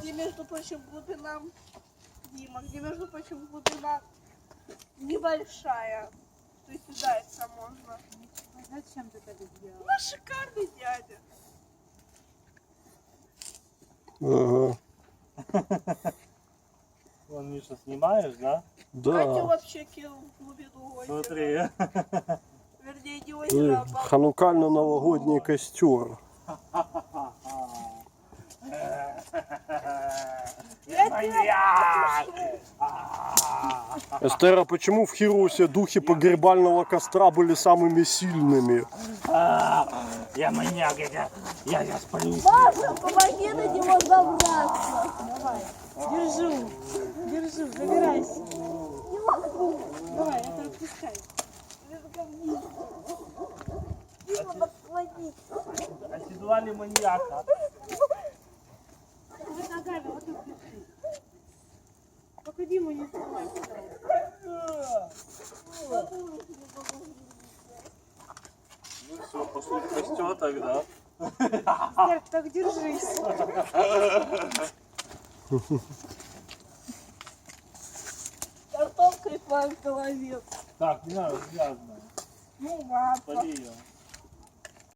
где, между прочим, глубина, Дима, где, между прочим, глубина небольшая. То есть удается можно. Зачем ты это сделал? Ну, шикарный дядя. Ага. Вон, Миша, снимаешь, да? Катю Да. вообще кинул в глубину озера. Смотри. Вернее, не озеро, а бабу. Ханукально-новогодний костер. Я маньяк! Эстера, почему в Хиросе духи погребального костра были самыми сильными? Я маньяк, я спалю. Маша, помоги на него забраться. Давай, держу, держу, забирайся. Давай, это отпускай. Дима, подхвати. Оседлали маньяка. Вот ногами, вот тут держи. Только Диму не снимай, пожалуйста. Ну все, пошли в костер тогда. Стер, так держись. Картошкой по голове. Так, не надо, грязно. Ну ладно. Спали ее.